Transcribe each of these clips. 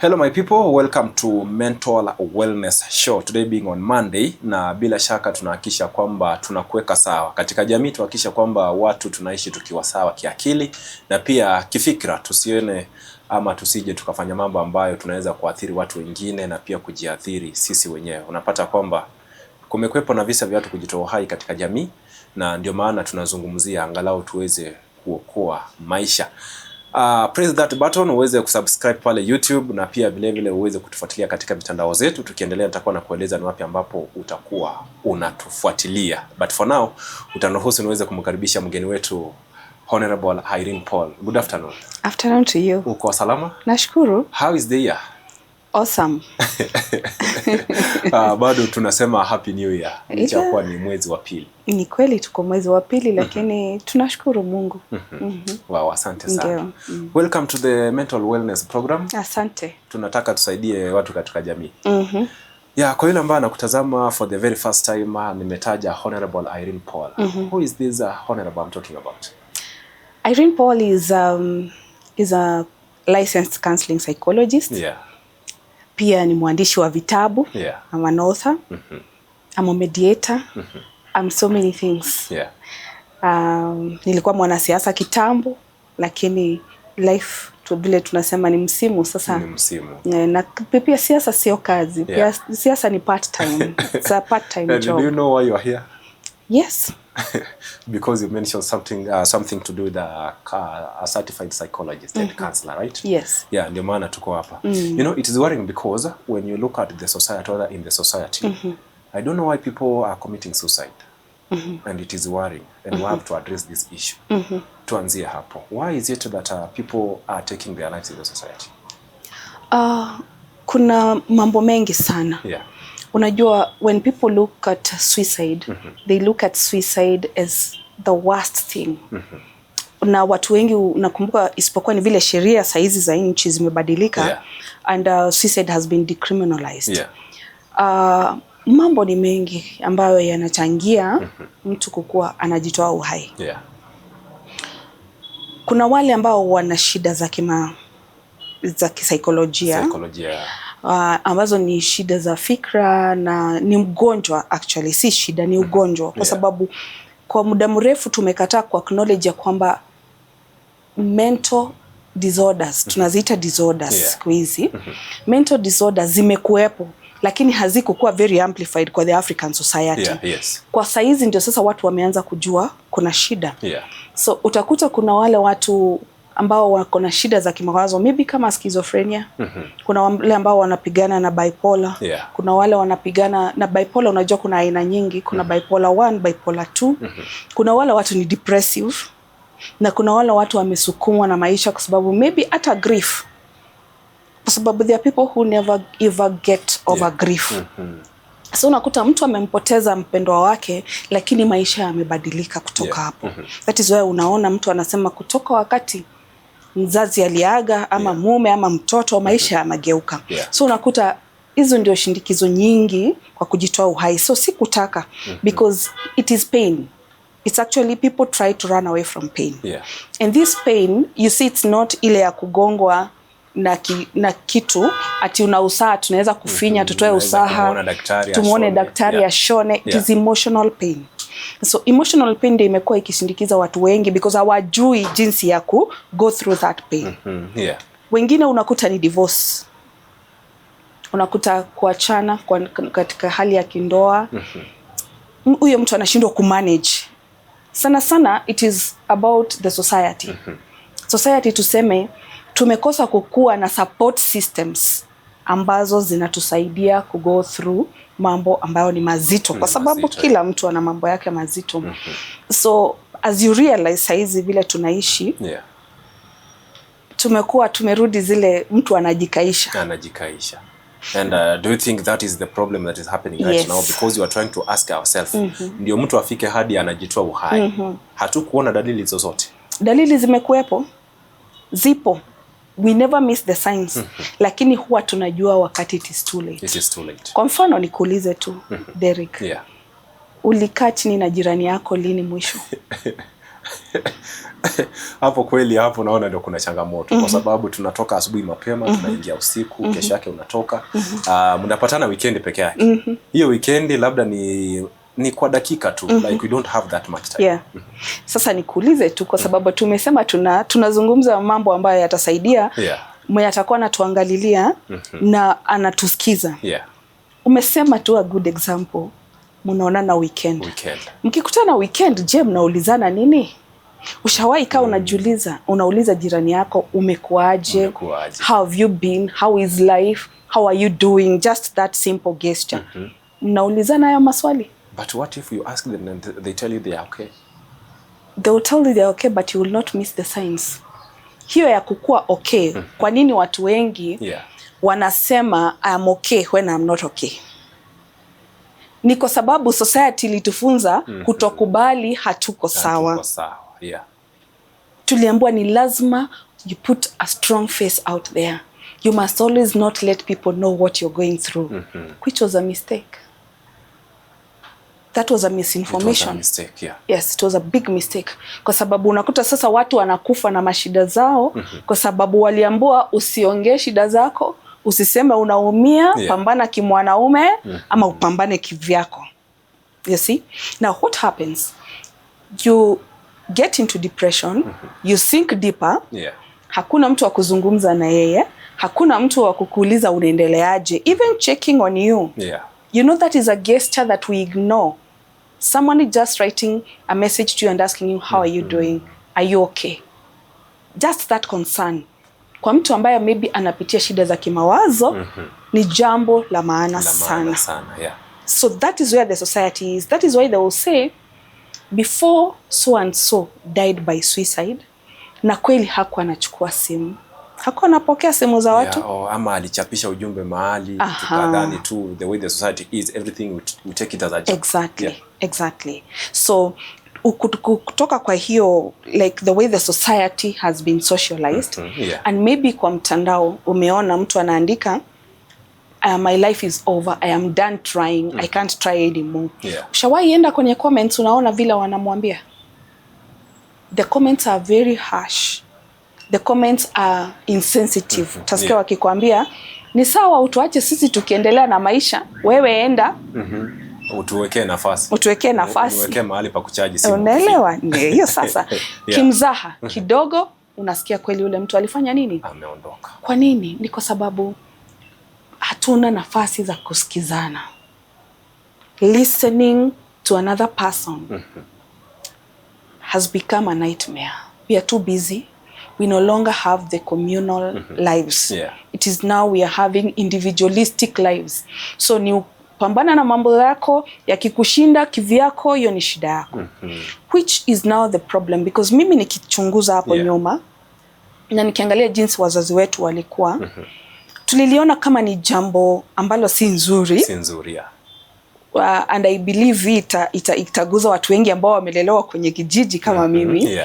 Hello my people, welcome to Mental Wellness Show. Today being on Monday, na bila shaka tunahakikisha kwamba tunakuweka sawa katika jamii, tuhakikisha kwamba watu tunaishi tukiwa sawa kiakili na pia kifikra, tusione ama tusije tukafanya mambo ambayo tunaweza kuathiri watu wengine na pia kujiathiri sisi wenyewe. Unapata kwamba kumekuwepo na visa vya watu kujitoa uhai katika jamii, na ndio maana tunazungumzia angalau tuweze kuokoa maisha. Press that button uweze kusubscribe pale YouTube, na pia vile vile uweze kutufuatilia katika mitandao zetu. Tukiendelea nitakuwa na kueleza ni wapi ambapo utakuwa unatufuatilia. But for now, utaniruhusu niweze kumkaribisha mgeni wetu Honorable Irene Paul. Good afternoon. Afternoon to you. Uko salama? Nashukuru. How is the year? Awesome. Bado tunasema happy new year. Itakuwa ni mwezi wa pili. Ni kweli tuko mwezi wa pili, lakini tunashukuru Mungu. Wow, asante sana. Welcome to the Mental Wellness Program. Asante. Tunataka tusaidie watu katika jamii. Yeah, kwa yule ambaye anakutazama for the very first time, nimetaja Honorable Irene Paul. Who is this Honorable I'm talking about? Irene Paul is a licensed counseling psychologist. Yeah. Pia ni mwandishi wa vitabu. Yeah. I'm an author. I'm a mediator. I'm so many things. Yeah. Nilikuwa mwanasiasa kitambo, lakini life vile tunasema ni msimu sasa. Ni msimu. Na pia siasa sio kazi. Pia siasa ni part time. It's a part time job. Do you know why you are here? Yes. Because you mentioned something to do with a certified psychologist and counselor, right? Yes. Yeah, ndio maana tuko hapa. You know, it is worrying because when you look at the society, or in the society, I don't know why people are committing suicide. And it is worrying, and we have to address this issue. Tuanzie hapo. Why is it that people are taking their lives in the society? Kuna mambo mengi sana. Yeah. Unajua, when people look at suicide, they look at suicide as the worst thing. Na watu wengi unakumbuka, isipokuwa ni vile sheria saizi za nchi zimebadilika, and suicide has been decriminalized. Mambo ni mengi ambayo yanachangia mtu kukua anajitoa uhai. Kuna wale ambao wana shida za kisaikolojia. Ambazo ni shida za fikra, na ni mgonjwa actually, si shida, ni ugonjwa. Kwa sababu kwa muda mrefu tumekataa ku acknowledge kwamba mental disorders, tunaziita disorders siku hizi. Mental disorders zimekuwepo, lakini hazikuwa very amplified kwa the African society. Kwa saizi ndio sasa watu wameanza kujua kuna shida. So utakuta kuna wale watu ambao wako na shida za kimawazo, maybe kama schizophrenia. Kuna wale ambao wanapigana na bipolar. Kuna wale wanapigana na bipolar. Unajua kuna aina nyingi, kuna bipolar 1, bipolar 2. Kuna wale watu ni depressive, na kuna wale watu wamesukumwa na maisha kwa sababu maybe hata grief. Kwa sababu there are people who never ever get over grief. So unakuta mtu amempoteza mpendwa wake, lakini maisha yamebadilika kutoka hapo. That is why unaona mtu anasema kutoka wakati mzazi aliaga ama mume ama mtoto, maisha yamegeuka. So unakuta hizo ndio shindikizo nyingi kwa kujitoa uhai. So si kutaka, because it is pain. It's actually people try to run away from pain. And this pain, you see, it's not ile ya kugongwa na kitu ati una usaha tunaweza kufinya tutoe usaha tumuone daktari ashone. It is emotional pain. So emotional pain ndio imekuwa ikishindikiza watu wengi, because hawajui jinsi ya ku go through that pain. Wengine unakuta ni divorce, unakuta kuachana katika hali ya kindoa. Huyo mtu anashindwa kumanage. Sana it is about the society. Society tuseme tumekosa kukua na support systems ambazo zinatusaidia ku go through mambo ambayo ni mazito, kwa sababu kila mtu ana mambo yake mazito. So as you realize saizi vile tunaishi, tumerudi zile mtu anajikaisha. And do you think that is the problem that is happening right now? Because you are trying to ask ourselves, ndio mtu afike hadi anajitoa uhai. Hatukuona dalili zozote. Dalili zimekuwepo, zipo. We never miss the signs. Lakini huwa tunajua wakati it is too late. It is too late. Kwa mfano nikuulize tu, Derek. Ulikaa chini na jirani yako lini mwisho? Hapo kweli, hapo naona ndio kuna changamoto kwa sababu tunatoka asubuhi mapema, tunaingia usiku, kesho yake unatoka. Mnapatana weekend peke yake. Hiyo weekend labda ni kwa dakika tu, like we don't have that much time. Yeah. Sasa nikuulize tu kwa sababu tumesema tunazungumza mambo ambayo yatasaidia mwenye atakuwa anatuangalilia na anatusikiza. Umesema tu a good example, mnaonana weekend. Mkikutana weekend, je, mnaulizana nini? Ushawahi kaa unauliza jirani yako umekuaje? How have you been? How is life? How are you doing? Just that simple gesture. Mnaulizana hayo maswali? But what if you ask them and they tell you they are okay? They will tell you they are okay, but you will not miss the signs. Hiyo ya kukua okay. Kwa nini watu wengi wanasema I am okay when I am not okay? Ni kwa sababu society ilitufunza kutokubali hatuko sawa. Tuliambiwa ni lazima you put a strong face out there. You must always not let people know what you're going through. Which was a mistake. That was a misinformation. It was a mistake, Yes, it was a big mistake. Kwa sababu unakuta sasa watu wanakufa na mashida zao kwa sababu waliambiwa usiongee shida zako, usiseme unaumia, pambana kimwanaume ama upambane kivyako. You see? Now what happens? You get into depression, you sink deeper. Hakuna mtu wa kuzungumza na yeye, hakuna mtu wa kukuuliza unaendeleaje, even checking on you. You know that is a gesture that we ignore. Someone is just writing a message to you and asking you, how are you doing? Are you okay? Just that concern. Kwa mtu ambaye maybe anapitia shida za kimawazo, ni jambo la maana sana. So that is where the society is. That is why they will say, before so and so died by suicide, na kweli hakuwa anachukua simu. Hakuwa anapokea simu za watu. Ama alichapisha ujumbe mahali, tukadhani tu the way the society is, everything we take it as a joke. Exactly. So kutoka kwa hiyo, like the way the society has been socialized, and maybe kwa mtandao umeona mtu anaandika my life is over, I am done trying, I can't try anymore. Ushawahi enda kwenye comments unaona vile wanamwambia? The comments are very harsh. The comments are insensitive. Tasikia wakikwambia ni sawa utuache sisi tukiendelea na maisha, wewe enda utuwekee nafasi. Utuwekee mahali pa kuchaji simu. Unaelewa? Ndio hiyo sasa. Kimzaha kidogo unasikia kweli yule mtu alifanya nini? Ameondoka. Kwa nini? Ni kwa sababu hatuna nafasi za kusikizana. Listening to another person has become a nightmare. We are too busy. We no longer have the communal lives. It is now we are having individualistic lives. So ni pambana na mambo yako, yakikushinda kivyako, hiyo ni shida yako. Which is now the problem, because mimi nikichunguza hapo nyuma na nikiangalia jinsi wazazi wetu walikuwa, tuliliona kama ni jambo ambalo si nzuri. And I believe itaguza watu wengi ambao wamelelewa kwenye kijiji kama mimi.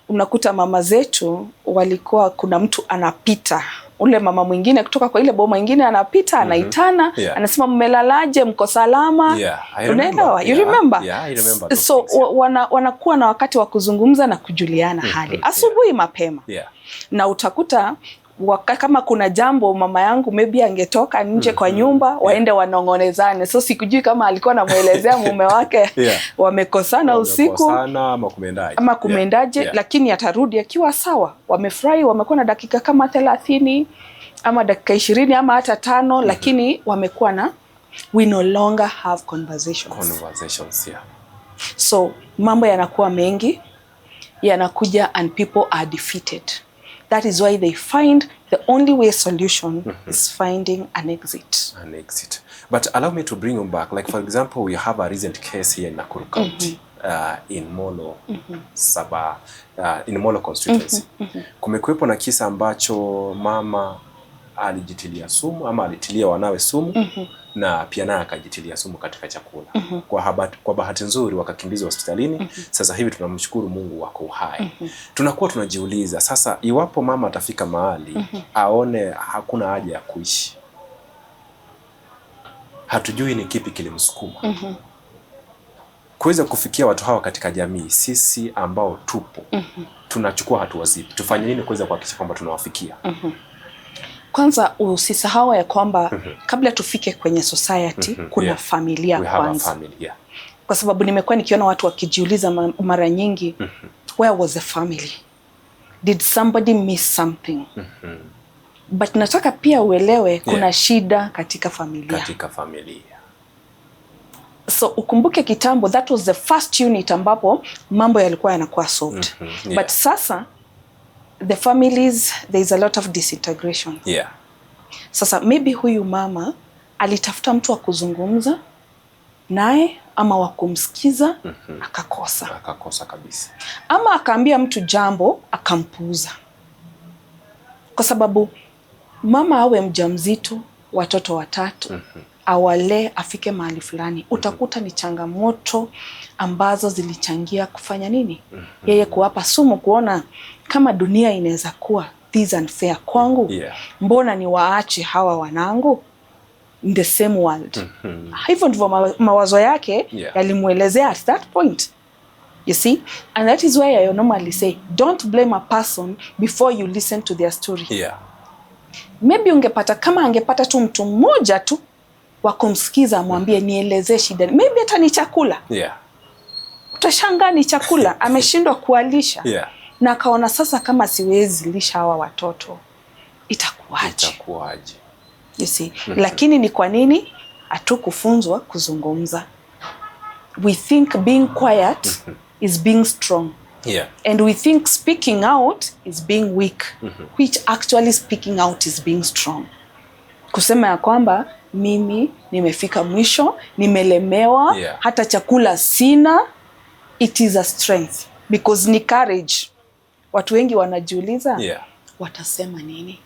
Unakuta mama zetu walikuwa, kuna mtu anapita, ule mama mwingine kutoka kwa ile boma nyingine anapita, anaitana, anasema mmelalaje, mko salama? Unaelewa? You remember? I remember. So wanakuwa na wakati wa kuzungumza na kujuliana hali asubuhi mapema. Na utakuta kama kuna jambo mama yangu maybe angetoka nje kwa nyumba, waende wanongonezane. So sikujui kama alikuwa anamuelezea mume wake wamekosana usiku ama kumeendaje, lakini atarudi akiwa sawa. Wamefurahi, wamekuwa na dakika kama 30 ama dakika 20 ama hata 5, lakini wamekuwa na, we no longer have conversations. So mambo yanakuwa mengi, yanakuja and people are defeated. That is why they find the only way solution is finding an exit. But allow me to bring you back. Like for example, we have a recent case here in Nakuru County, in Molo, in Molo constituency. Kumekuwepo na kisa ambacho mama alijitilia sumu ama alitilia wanawe sumu, na pia naye akajitilia sumu katika chakula. Kwa bahati nzuri wakakimbizwa hospitalini. Sasa hivi tunamshukuru Mungu wako uhai. Tunakuwa tunajiuliza sasa, iwapo mama atafika mahali aone hakuna haja ya kuishi, hatujui ni kipi kilimsukuma. kuweza kufikia watu hawa katika jamii, sisi ambao tupo tunachukua hatua zipi? Tufanye nini kuweza kuhakikisha kwamba tunawafikia? Kwanza usisahau ya kwamba kabla tufike kwenye society kuna familia kwanza. Kwa sababu nimekuwa nikiona watu wakijiuliza mara nyingi, where was the family? Did somebody miss something? But nataka pia uelewe kuna shida katika familia. So ukumbuke kitambo, that was the first unit ambapo mambo yalikuwa yanakuwa solved. But sasa the families, there is a lot of disintegration. Sasa maybe huyu mama alitafuta mtu wa kuzungumza naye ama wa kumsikiza, akakosa kabisa. Ama akaambia mtu jambo akampuuza. Kwa sababu mama awe mjamzito, watoto 3, awale afike mahali fulani, utakuta ni changamoto ambazo zilichangia kufanya nini? Yeye kuwapa sumu, kuona kama dunia inaweza kuwa this unfair kwangu. Mbona ni waache hawa wanangu in the same world? Hivyo ndivyo mawazo yake yalimuelezea at that point. You see? And that is why I normally say, don't blame a person before you listen to their story. Maybe kama angepata tu mtu mmoja tu wa kumsikiza, amwambie nielezee shida. Maybe hata ni chakula. Utashangaa ni chakula ameshindwa kualisha. Na akaona sasa kama siwezi lisha hawa watoto itakuwaje? You see? Lakini ni kwa nini hatukufunzwa kuzungumza? We think being quiet is being strong. And we think speaking out is being weak, which actually speaking out is being strong. Kusema ya kwamba mimi nimefika mwisho, nimelemewa, hata chakula sina, it is a strength because ni courage. Watu wengi wanajiuliza watasema nini?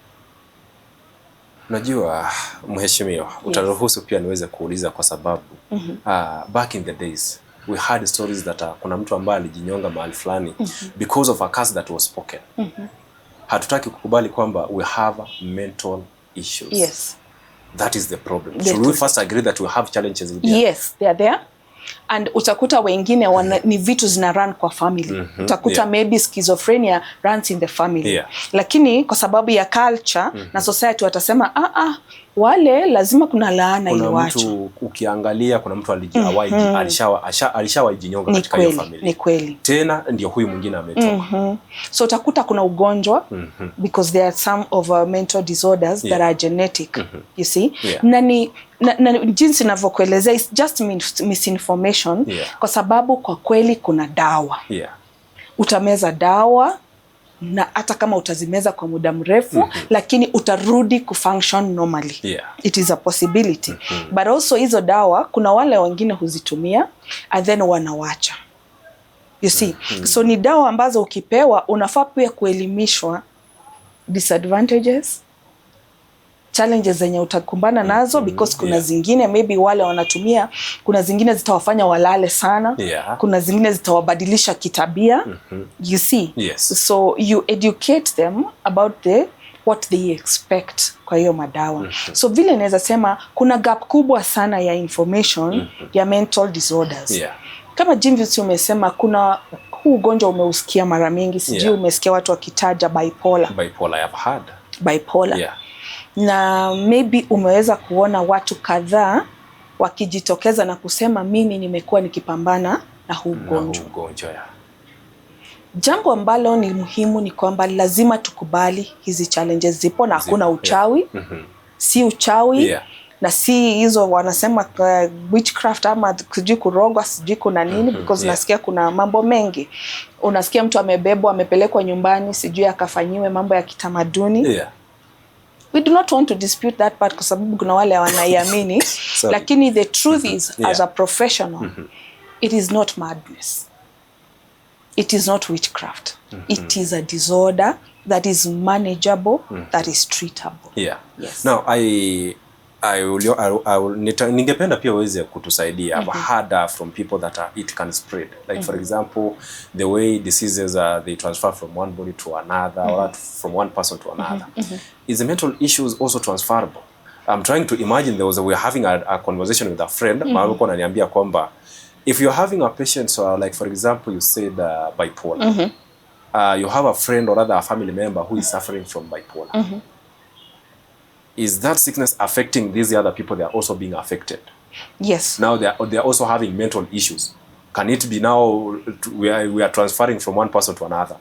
Najua mheshimiwa, utaruhusu pia niweze kuuliza kwa sababu back in the days we had stories that kuna mtu ambaye alijinyonga mahali fulani because of a curse that was spoken. Hatutaki kukubali kwamba we have mental issues. That is the problem. Should we first agree that we have challenges with them? Yes, they are there. And utakuta wengine ni vitu zina run kwa family. Utakuta maybe schizophrenia runs in the family. Lakini kwa sababu ya culture na society watasema wale lazima kuna laana iliwacho. Kuna mtu ukiangalia, kuna mtu alishawahi jinyonga katika hiyo familia. Ni kweli. Tena ndio huyu mwingine ametoka. So utakuta kuna ugonjwa because there are some of mental disorders that are genetic. You see? Na jinsi ninavyokuelezea is just misinformation. Kwa sababu kwa kweli kuna dawa. Utameza dawa na hata kama utazimeza kwa muda mrefu lakini utarudi kufunction normally. It is a possibility. But also hizo dawa kuna wale wengine huzitumia and then wanawacha. You see? So ni dawa ambazo ukipewa unafaa pia kuelimishwa disadvantages, challenges zenye utakumbana nazo because kuna zingine maybe wale wanatumia, kuna zingine zitawafanya walale sana, kuna zingine zitawabadilisha kitabia. You see? So you educate them about what they expect kwa hiyo madawa. So vile naweza sema kuna gap kubwa sana ya information ya mental disorders. Kama jinsi umesema, kuna huu ugonjwa umeusikia mara mingi, sijui umesikia watu wakitaja bipolar. I've heard. Bipolar. Na maybe umeweza kuona watu kadhaa wakijitokeza na kusema mimi nimekuwa nikipambana na huu ugonjwa. Jambo ambalo ni muhimu ni kwamba lazima tukubali hizi challenges zipo na hakuna uchawi. Si uchawi na si hizo wanasema witchcraft ama sijui kurogwa sijui kuna nini because nasikia kuna mambo mengi. Unasikia mtu amebebwa amepelekwa nyumbani sijui akafanyiwe mambo ya kitamaduni. We do not want to dispute that part kwa sababu kuna wale wanaiamini. Lakini the truth is as a professional it is not madness. It is not witchcraft. It is a disorder that is manageable, that is treatable. Now ningependa pia uweze kutusaidia. I've heard from people that it can spread. Like for example, the way diseases they transfer from one body to another or from one person to another. Is the mental issues also transferable? I'm trying to imagine we were having a conversation with a friend. Alikuwa ananiambia kwamba if you're having a patient, like for example, you said bipolar, you have a friend or rather a family member who is suffering from bipolar. Is that sickness affecting these other people? They are also being affected. Yes. Now they are also having mental issues. Can it be now we are transferring from one person to another?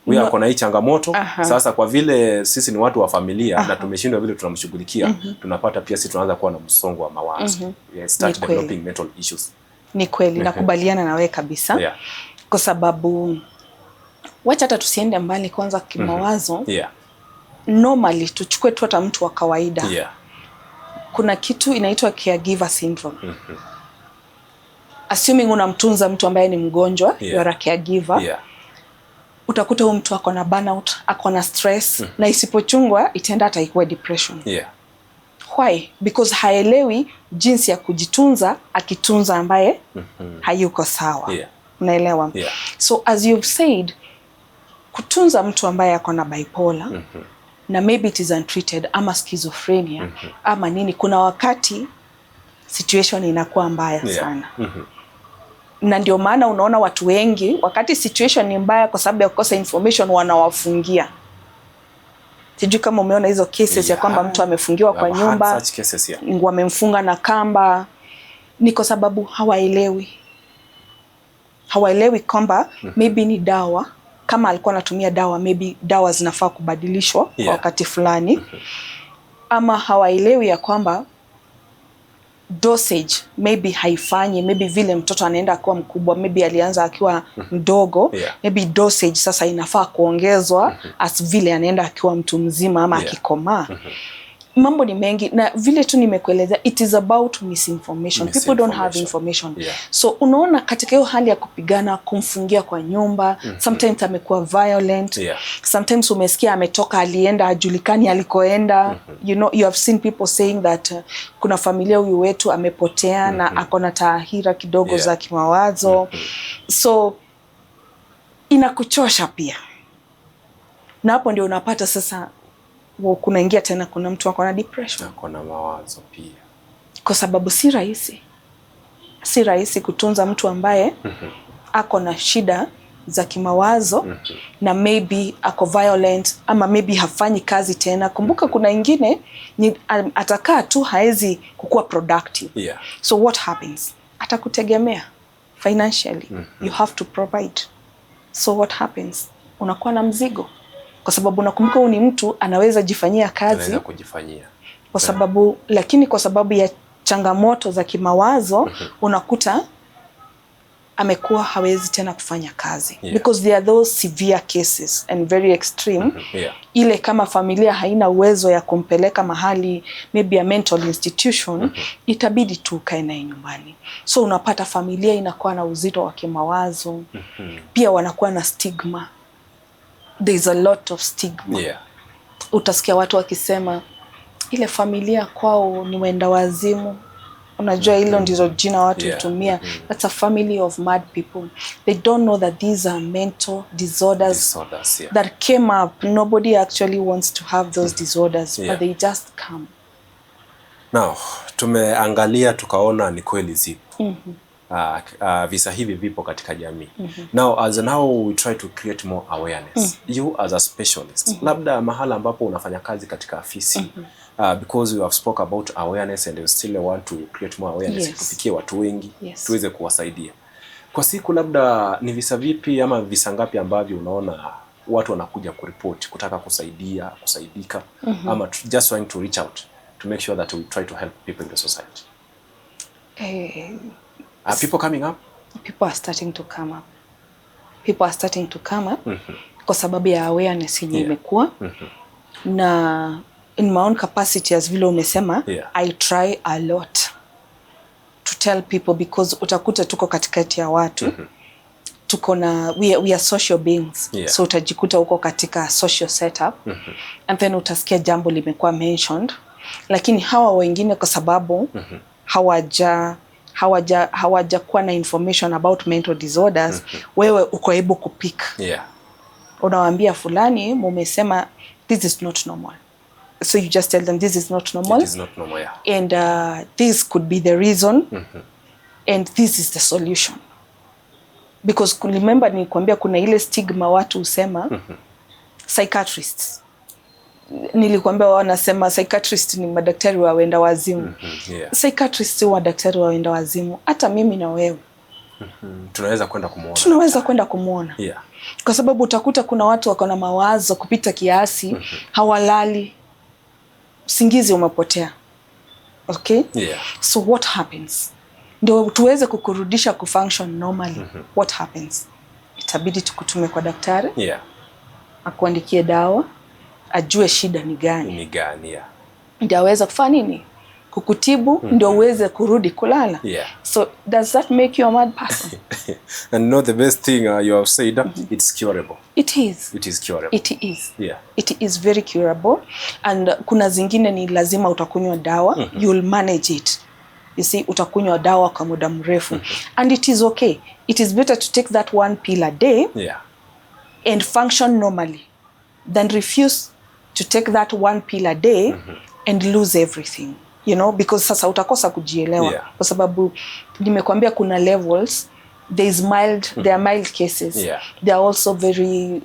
We are kona hii changamoto. Sasa kwa vile sisi ni watu wa familia na tumeshindwa vile tunamshughulikia, tunapata pia sisi tunaanza kuwa na msongo wa mawazo. Start developing mental issues. Ni kweli, nakubaliana na wewe kabisa. Kwa sababu wacha hata tusiende mbali kwanza kimawazo. Normally tuchukue tu hata mtu wa kawaida. Kuna kitu inaitwa caregiver syndrome. Assuming unamtunza mtu ambaye ni mgonjwa, you are a caregiver. Utakuta huyu mtu ako na burnout, ako na stress, na isipochungwa itaenda hata ikuwa depression. Why? Because haelewi jinsi ya kujitunza akitunza ambaye hayuko sawa. Unaelewa? So as you've said, kutunza mtu ambaye ako na bipolar, na maybe it is untreated ama schizophrenia ama nini, kuna wakati situation inakuwa mbaya sana. Na ndio maana unaona watu wengi wakati situation ni mbaya kwa sababu ya kukosa information wanawafungia. Sijui kama umeona hizo cases ya kwamba mtu amefungiwa kwa nyumba, wamemfunga na kamba, ni kwa sababu hawaelewi. Hawaelewi kwamba maybe ni dawa, kama alikuwa anatumia dawa, maybe dawa zinafaa kubadilishwa kwa wakati fulani. Ama hawaelewi ya kwamba dosage maybe haifanyi, maybe vile mtoto anaenda akiwa mkubwa, maybe alianza akiwa mdogo, maybe dosage sasa inafaa kuongezwa as vile anaenda akiwa mtu mzima ama akikomaa. Mambo ni mengi, na vile tu nimekueleza, it is about misinformation. People don't have information. So unaona katika hiyo hali ya kupigana, kumfungia kwa nyumba, sometimes amekuwa violent, sometimes umesikia ametoka alienda ajulikani alikoenda. You know, you have seen people saying that kuna familia huyu wetu amepotea na akona taahira kidogo za kimawazo. So inakuchosha pia, na hapo ndio unapata sasa kunaingia tena, kuna mtu ako na depression, ako na mawazo pia, kwa sababu si rahisi kutunza mtu ambaye ako na shida za kimawazo na maybe ako violent ama maybe hafanyi kazi tena. Kumbuka kuna ingine ni atakaa tu haezi kukua productive. So what happens? Atakutegemea financially. You have to provide. So what happens? Unakuwa na mzigo. Kwa sababu nakumbuka huyu ni mtu anaweza jifanyia kazi, kwa sababu lakini kwa sababu ya changamoto za kimawazo unakuta amekuwa hawezi tena kufanya kazi. Because there are those severe cases and very extreme. Ile kama familia haina uwezo ya kumpeleka mahali maybe a mental institution, itabidi tu kae naye nyumbani. So unapata familia inakuwa na uzito wa kimawazo. Pia wanakuwa na stigma. There's a lot of stigma. Utasikia watu wakisema ile familia kwao ni wenda wazimu. Unajua hilo ndizo jina watu hutumia. That's a family of mad people. They don't know that these are mental disorders that came up. Nobody actually wants to have those disorders, but they just come. Now, tumeangalia tukaona ni kweli zipo. Visa hivi vipo katika jamii. Now we try to create more awareness. You as a specialist, labda mahala ambapo unafanya kazi katika afisi, because you have spoke about awareness and you still want to create more awareness, tufikie watu wengi, tuweze kuwasaidia. Kwa siku labda ni visa vipi ama visa ngapi ambavyo unaona watu wanakuja kuripoti kutaka kusaidika, ama just trying to reach out to make sure that we try to help people in the society? Are people coming up? People are starting to come up. People are starting to come up kwa sababu ya awareness yenye imekuwa. Na in my own capacity, as vile umesema, I try a lot to tell people, because utakuta tuko katikati ya watu. Tuko na we are social beings. So utajikuta uko katika social setup. And then utasikia jambo limekuwa mentioned, lakini hawa wengine kwa sababu hawajakuwa na information about mental disorders, wewe uko able kupick. Unawaambia fulani mumesema this is not normal. So you just tell them this is not normal. It is not normal, And this could be the reason. and this is the solution. Because remember nilikwambia kuna ile stigma watu usema psychiatrists. Nilikwambia wanasema psychiatrist ni madaktari wa wenda wazimu. Yeah. Psychiatrist wa daktari wa wenda wazimu. Hata mimi na wewe tunaweza kwenda kumuona. Tunaweza kwenda kumuona. Yeah. Kwa sababu utakuta kuna watu wako na mawazo kupita kiasi, hawalali. Usingizi umepotea. Okay? Yeah. So what happens? Ndio tuweze kukurudisha kufunction normally. What happens? Itabidi tukutume kwa daktari. Yeah. Akuandikie dawa, ajue shida ni gani. Ni gani, yeah. Ndio aweze kufanya nini? Kukutibu, ndio uweze kurudi kulala. Yeah. So does that make you a mad person? And know the best thing you have said, it's curable. It is. It is curable. It is. Yeah. It is very curable. And kuna zingine ni lazima utakunywa dawa, you'll manage it. You see, utakunywa dawa kwa muda mrefu. And it is okay. It is better to take that one pill a day, yeah, and function normally than refuse to take that one pill a day and lose everything. You know, because sasa utakosa kujielewa. Yeah. Kwa sababu nimekwambia kuna levels. There are mild cases. Yeah. There are also very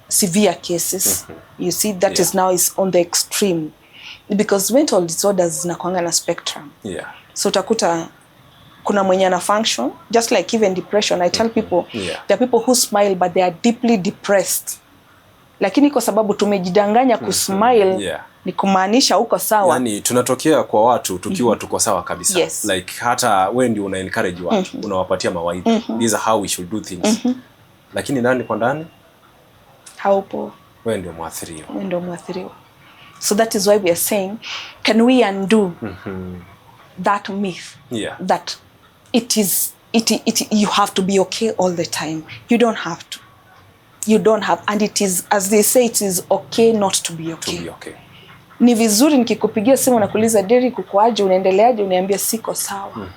severe cases. You see, that is now is on the extreme. Because mental disorders zinakuanga na spectrum. Yeah. So utakuta kuna mwenye ana function, just like even depression. I tell people, Yeah, there are people who smile but they are deeply depressed. Lakini kwa sababu tumejidanganya kusmile, yeah, ni kumaanisha uko sawa. Yani tunatokea kwa watu tukiwa tuko sawa kabisa. Yes. Like hata wewe ndio una encourage watu, unawapatia mawaidha. These are how we should do things. Lakini ndani kwa ndani Haupo. wewe ndio mwathiriwa. Wewe ndio mwathiriwa. So that is why we are saying, can we undo that myth? Yeah. That you have to be okay all the time. You don't have to. You don't have, and it is, as they say, it is okay not to be okay. To be okay. Ni vizuri nikikupigia simu na kuuliza Derrick ukoaje, unaendeleaje, uniambia siko sawa.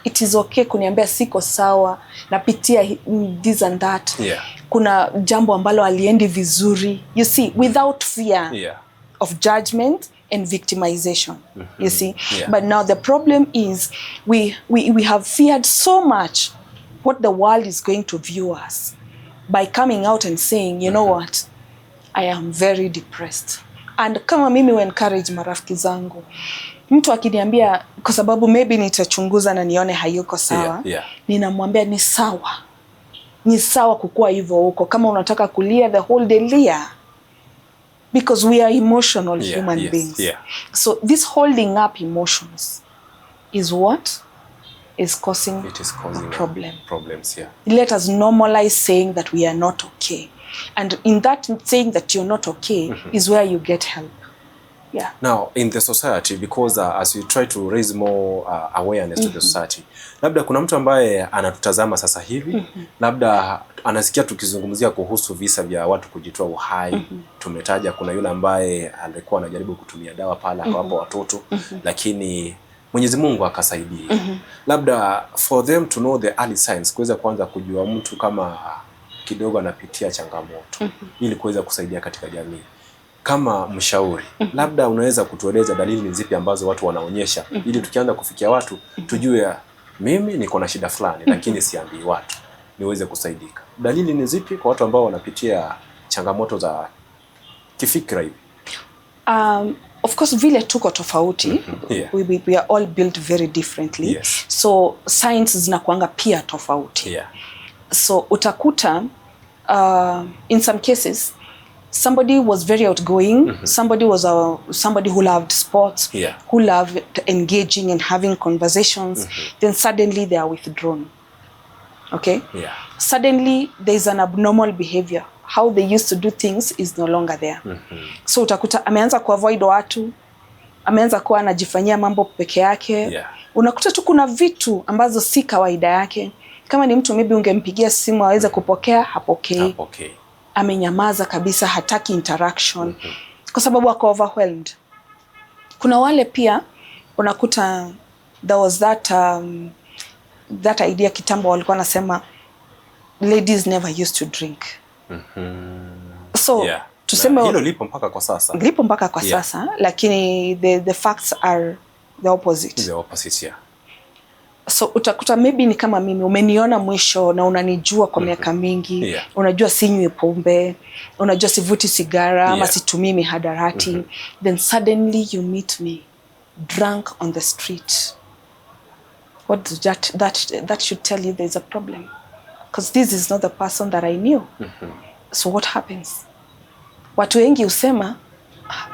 It is okay kuniambia siko sawa, napitia this and that. Yeah. Kuna jambo ambalo aliendi vizuri. You see, without fear, Yeah, of judgment and victimization. You see, yeah, but now the problem is we have feared so much what the world is going to view us by coming out and saying, you know what, I am very depressed. And kama mimi we encourage marafiki zangu, mtu akiniambia, kwa sababu maybe nitachunguza na nione hayuko sawa, yeah, yeah, ninamwambia ni sawa. Ni sawa kukua hivyo huko. Kama unataka kulia the whole day, lia. Because we are emotional human beings. Yeah. So this holding up emotions is what is causing problem. Problems, yeah. Let us normalize saying that we are not okay. And in that saying that you're not okay is where you get help. Yeah. Now, in the society, because as we try to raise more awareness to the society, labda kuna mtu ambaye anatutazama sasa hivi, labda anasikia tukizungumzia kuhusu visa vya watu kujitoa uhai. Tumetaja kuna yule ambaye alikuwa anajaribu kutumia dawa pala akawapa watoto, lakini Mwenyezi Mungu akasaidia. Labda for them to know the early signs, kuweza kuanza kujua mtu kama kidogo anapitia changamoto, ili kuweza kusaidia katika jamii. Kama mshauri, labda unaweza kutueleza dalili ni zipi ambazo watu wanaonyesha, ili tukianza kufikia watu tujue mimi niko na shida fulani, lakini siambii watu, niweze kusaidika. Dalili ni zipi kwa watu ambao wanapitia changamoto za kifikra hivi? Of course, vile tuko tofauti. Yeah. We are all built very differently. Yes. So science zinakuanga pia tofauti. Yeah. So utakuta in some cases somebody was very outgoing, somebody who loved sports, Yeah, who loved engaging and having conversations, then suddenly they are withdrawn. Okay? Yeah. Suddenly there's an abnormal behavior. How they used to do things is no longer there. So utakuta ameanza kuavoid watu, ameanza kuwa anajifanyia mambo peke yake. Yeah. Unakuta tu kuna vitu ambazo si kawaida yake. Kama ni mtu maybe ungempigia simu aweze kupokea, hapokei. Okay. Amenyamaza kabisa, hataki interaction. Kwa sababu ako overwhelmed. Kuna wale pia unakuta there was that idea kitambo walikuwa nasema ladies never used to drink. So Yeah. tuseme hilo lipo mpaka kwa sasa. Lipo mpaka kwa sasa, lakini the facts are the opposite. The opposite, yeah. So utakuta maybe ni kama mimi, umeniona mwisho na unanijua kwa miaka mingi, unajua sinywi pombe, unajua sivuti sigara, ama situmii mihadarati, then suddenly you meet me drunk on the street. What does that should tell you there's a problem, because this is not the person that I knew. So what happens? Watu wengi usema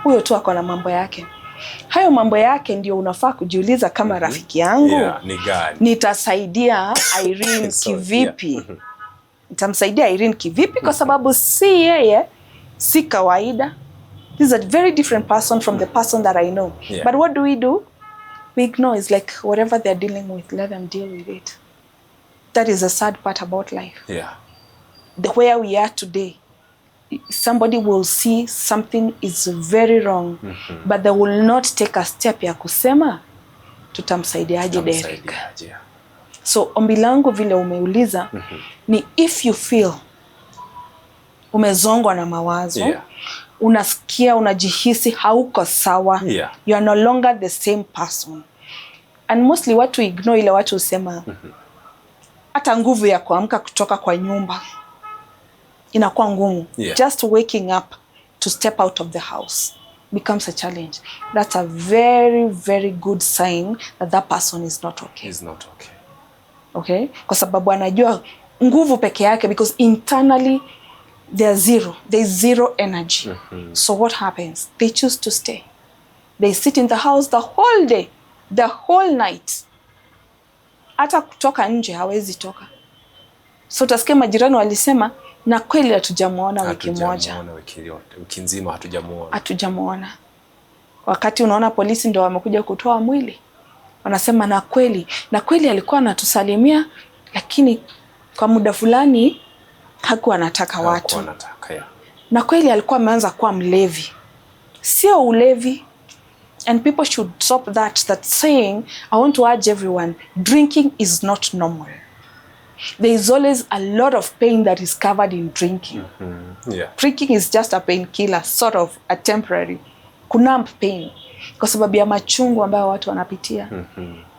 huyo tu ako na mambo yake. Hayo mambo yake ndio unafaa kujiuliza kama rafiki yangu nitasaidia Irene kivipi? Nitamsaidia Irene kivipi? Kwa sababu si yeye, si kawaida. This is a very different person from the person that I know. But what do? We ignore. It's like whatever they're dealing with, let them deal with it. That is the sad part about life. Where we are today, somebody will see something is very wrong, but they will not take a step ya kusema tutamsaidiaje Derek. So ombi langu vile umeuliza ni if you feel umezongwa na mawazo, unasikia unajihisi hauko sawa, you are no longer the same person. And mostly watu ignore ile watu usema hata nguvu ya kuamka kutoka kwa nyumba inakuwa ngumu. Just waking up to step out of the house becomes a challenge. That's a very, very good sign that that person is not okay. Is not okay. Okay? Kwa sababu anajua nguvu peke yake, because internally they're zero. There's zero energy. So what happens? They choose to stay. They sit in the house the whole day, the whole night. Hata kutoka nje hawezi toka. So utasikia majirani walisema na kweli hatujamuona wiki moja. Wiki nzima hatujamuona. Hatujamuona. Wakati unaona polisi ndio wamekuja kutoa mwili, wanasema na kweli alikuwa anatusalimia, lakini kwa muda fulani hakuwa anataka watu. Na kweli alikuwa ameanza kuwa mlevi. Sio ulevi. And people should stop that saying, I want to urge everyone, drinking is not normal. There is always a lot of pain that is covered in drinking. Drinking is just a painkiller, sort of a temporary kunamp pain, kwa sababu ya machungu ambayo watu wanapitia.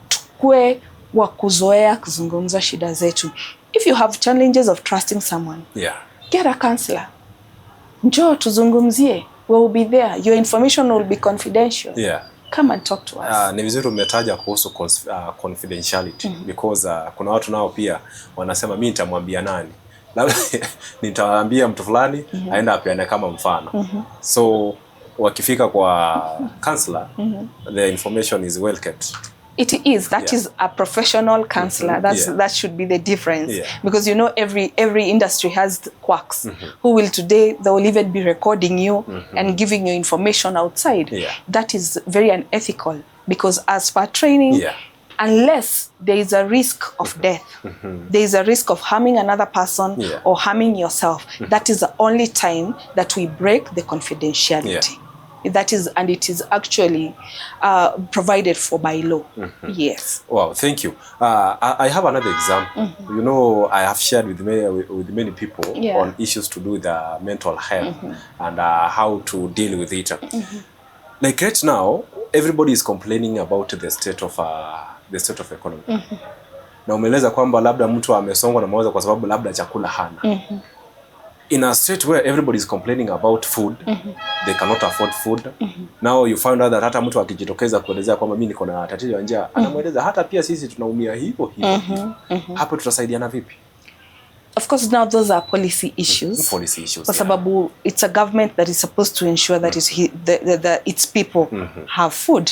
Tukue wa kuzoea kuzungumza shida zetu. If you have challenges of trusting someone, get a counselor. Njoo tuzungumzie. We will be there. Your information will be confidential. Come and talk to us. Ni vizuri umetaja kuhusu confidentiality, because kuna watu nao pia wanasema mimi nitamwambia nani? Labda nitawaambia mtu fulani aenda apeane kama mfano. So wakifika kwa counselor, the information is well kept. It is. That is a professional counselor. That should be the difference. Because you know every industry has quacks who will today, they will even be recording you and giving you information outside. That is very unethical, because as per training, unless there is a risk of death, there is a risk of harming another person or harming yourself, that is the only time that we break the confidentiality. That is, and it is actually provided for by law. Yes. Wow, thank you. I have another example. You know, I have shared with many people on issues to do with mental health and how to deal with it. Like right now, everybody is complaining about the state of economy. Na umeeleza kwamba labda mtu amesongwa na mawazo kwa sababu labda chakula hana. In a state where everybody is complaining about food, they cannot afford food. Now you find out that hata mtu akijitokeza kuelezea kwamba mimi niko na tatizo la njaa, anamweleza hata pia sisi tunaumia hivyo. Hapo tutasaidiana vipi? Of course, now those are policy issues. Kwa sababu it's a government that is supposed to ensure that its people have food.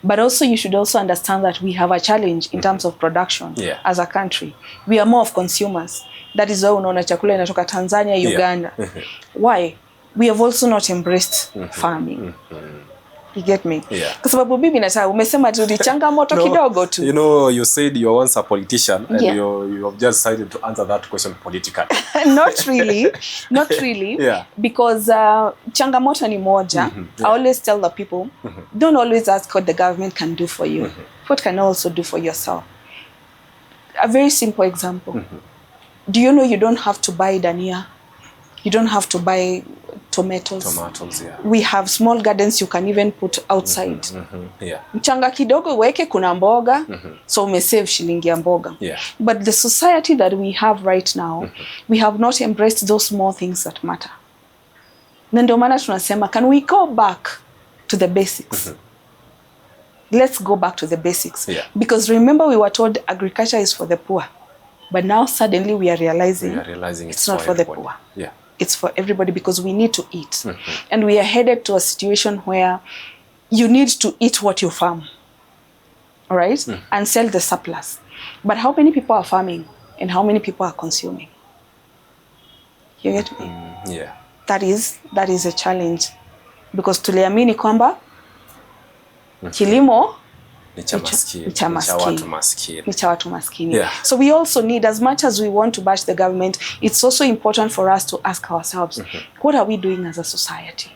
But also you should also understand that we have a challenge in terms of production as a country. We are more of consumers. That is why unaona chakula inatoka Tanzania, Uganda. Why? We have also not embraced farming. You get me? Kwa sababu bibi nataka umesema tu ni changamoto kidogo tu. You know, you said you are once a politician and you have just decided to answer that question politically. Not really. Because changamoto ni moja. I always tell the people, don't always ask what the government can do for you. What can you also do for yourself? A very simple example. Do you know you don't have to buy dania? You don't have to buy tomatoes. Yeah. We have small gardens you can even put outside. Yeah. Mchanga kidogo weke kuna mboga, so umesave shilingi ya mboga. Yeah. But the society that we have right now, we have not embraced those small things that matter. Na ndio maana tunasema, can we go back to the basics? Let's go back to the basics. Yeah. Because remember, we were told agriculture is for the poor. But now suddenly we are realizing it's not for the poor. Yeah. It's for everybody, because we need to eat. And we are headed to a situation where you need to eat what you farm, all right? And sell the surplus. But how many people are farming and how many people are consuming? You get me? Yeah. That is a challenge, because tuliamini kwamba kilimo ni cha maskini, ni cha watu maskini. Ni cha watu maskini. Yeah. So we also need, as much as we want to bash the government, it's also important for us to ask ourselves, what are we doing as a society?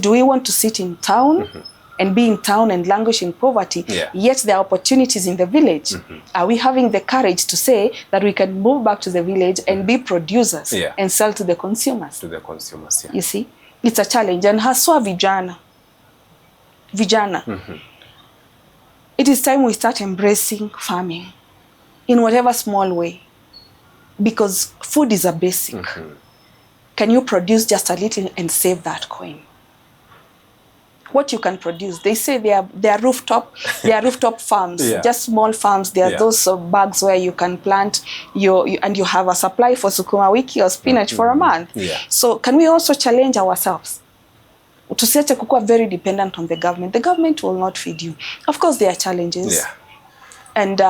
Do we want to sit in town and be in town and languish in poverty, yet there are opportunities in the village? Are we having the courage to say that we can move back to the village and be producers and sell to the consumers? To the consumers, yeah. You see, it's a challenge. And haswa vijana. It is time we start embracing farming in whatever small way, because food is a basic. Can you produce just a little and save that coin? What you can produce, they say they are rooftop farms, just small farms. There are those bags where you can plant and you have a supply for sukuma wiki or spinach for a month. So can we also challenge ourselves? Tusiache kukua very dependent on the government. The government will not feed you. Of course there are challenges. And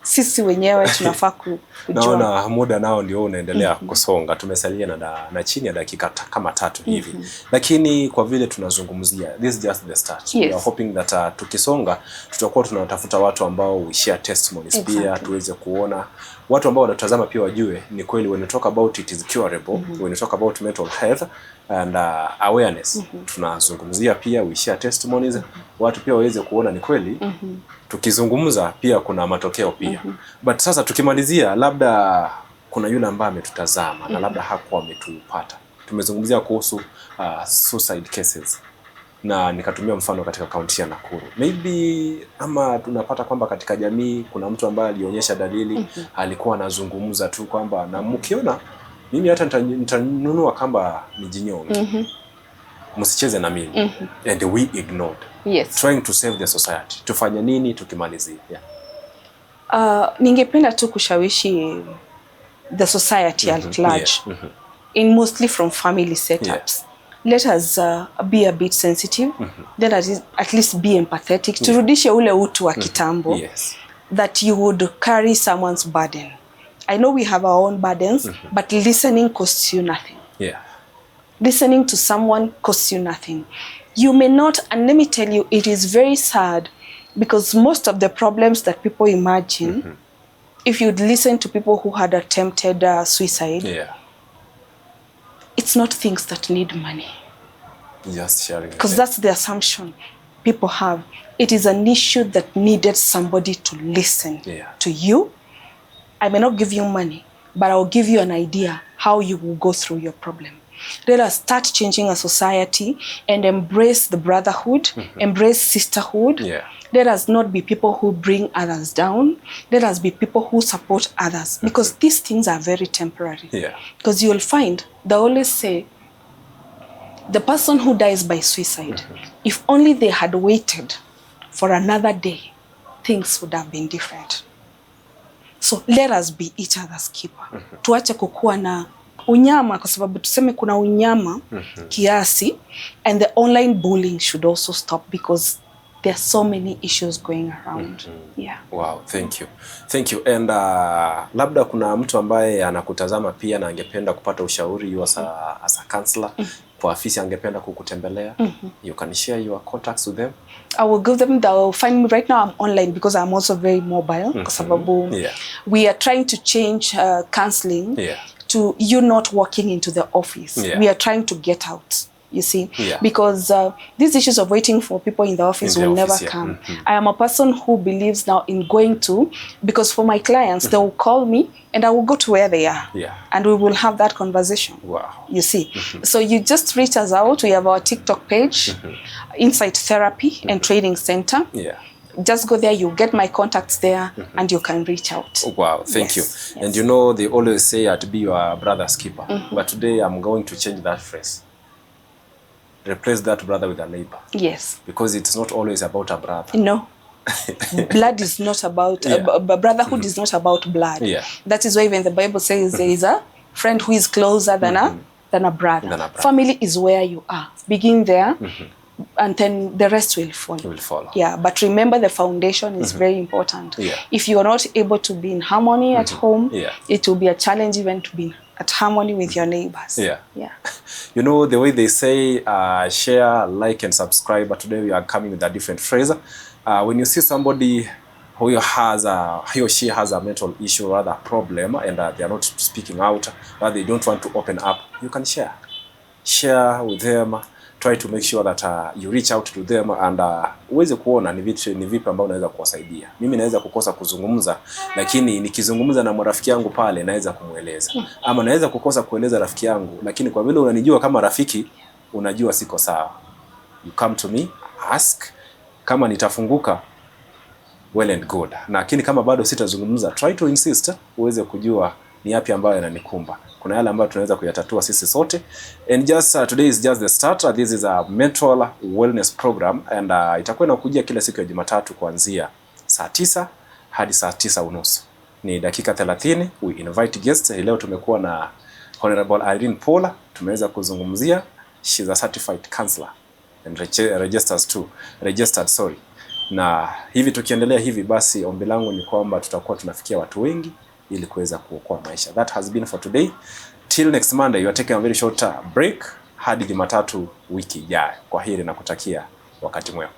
sisi wenyewe tunafaa kujua. Naona muda nao ndio unaendelea kusonga. Tumesalia na chini ya dakika kama 3 hivi. Lakini kwa vile tunazungumzia, this is just the start. We are hoping that tukisonga tutakuwa tunatafuta watu ambao we share testimonies pia, tuweze kuona watu ambao wanatazama pia wajue ni kweli when we talk about it is curable, when we talk about mental health and awareness. Tunazungumzia pia we share testimonies, watu pia waweze kuona ni kweli. Tukizungumza pia kuna matokeo pia. But sasa tukimalizia, labda kuna yule ambaye ametutazama na labda hakuwa ametupata. Tumezungumzia kuhusu suicide cases na nikatumia mfano katika kaunti ya Nakuru. Maybe ama tunapata kwamba katika jamii kuna mtu ambaye alionyesha dalili, alikuwa anazungumza tu kwamba na mkiona mimi hata nitanunua kamba nijinyonge. Msicheze na mimi. And we ignored. Trying to save the society. Tufanye nini tukimalizia? Ningependa tu kushawishi the society at large, in mostly from family setups. Let us be a bit sensitive. Let us at least be empathetic. Turudishe ule utu wa kitambo. That you would carry someone's burden. I know we have our own burdens, but listening costs you nothing. Listening to someone costs you nothing. You may not, and let me tell you, it is very sad, because most of the problems that people imagine, if you'd listen to people who had attempted suicide, it's not things that need money. Just sharing. Because that's the assumption people have. It is an issue that needed somebody to listen to you. I may not give you money, but I will give you an idea how you will go through your problem. Let us start changing a society and embrace the brotherhood, embrace sisterhood. Let us not be people who bring others down. Let us be people who support others, because these things are very temporary. Because you'll find, they always say, the person who dies by suicide, if only they had waited for another day, things would have been different. So let us be each other's keeper. Tuache kukua na unyama, kwa sababu tuseme kuna unyama kiasi, and the online bullying should also stop, because there are so many issues going around. Wow, thank you. Thank you. And labda kuna mtu ambaye anakutazama pia na angependa kupata ushauri as a counselor, kwa afisi angependa kukutembelea. You can share your contacts with them. I will give them, they'll find me right now. I'm online because I'm also very mobile. Kwa sababu we are trying to change counseling to you not walking into the office. We are trying to get out. You see, because these issues of waiting for people in the office will never come. I am a person who believes now in going to, because for my clients, they will call me and I will go to where they are. And we will have that conversation. Wow. You see. So you just reach us out. We have our TikTok page, Insight Therapy and Training Center. Just go there, you get my contacts there, and you can reach out. Wow, thank you. And you know, they always say to be your brother's keeper. But today I'm going to change that phrase. Replace that brother with a neighbor. Yes. Because it's not always about a brother. No. Blood is not about, brotherhood is not about blood. That is why even the Bible says there is a friend who is closer than a brother. Family is where you are. Begin there. And then the rest will follow. Yeah, but remember the foundation is very important. If you are not able to be in harmony at home, it will be a challenge even to be at harmony with your neighbors. You know, the way they say share, like, and subscribe, but today we are coming with a different phrase. When you see somebody who has he or she has a mental issue or other problem, and they are not speaking out, or they don't want to open up, you can share with them. Try to make sure that you reach out to them and uweze kuona ni vipi ambao unaweza kuwasaidia. Mimi naweza kukosa kuzungumza, lakini nikizungumza na marafiki yangu pale naweza kumueleza. Ama naweza kukosa kueleza rafiki yangu, lakini kwa vile unanijua kama rafiki, unajua siko sawa. You come to me, ask. Kama nitafunguka, well and good. Lakini kama bado sitazungumza, try to insist uweze kujua ni yapi ambayo yananikumba. Kuna yale ambayo tunaweza kuyatatua sisi sote. And just today is just the start. This is a mental wellness program, and itakuwa inakujia kila siku ya Jumatatu kuanzia saa 9 hadi saa 9:30. Ni dakika 30. We invite guests. Leo tumekuwa na Honorable Irene Paula. Tumeweza kuzungumzia, she's a certified counselor and registered, sorry. Na hivi tukiendelea hivi, basi ombi langu ni kwamba tutakuwa tunafikia watu wengi ili kuweza kuokoa maisha. That has been for today. Till next Monday, you are taking a very short break hadi Jumatatu wiki ijayo. Kwa heri na kutakia wakati mwema.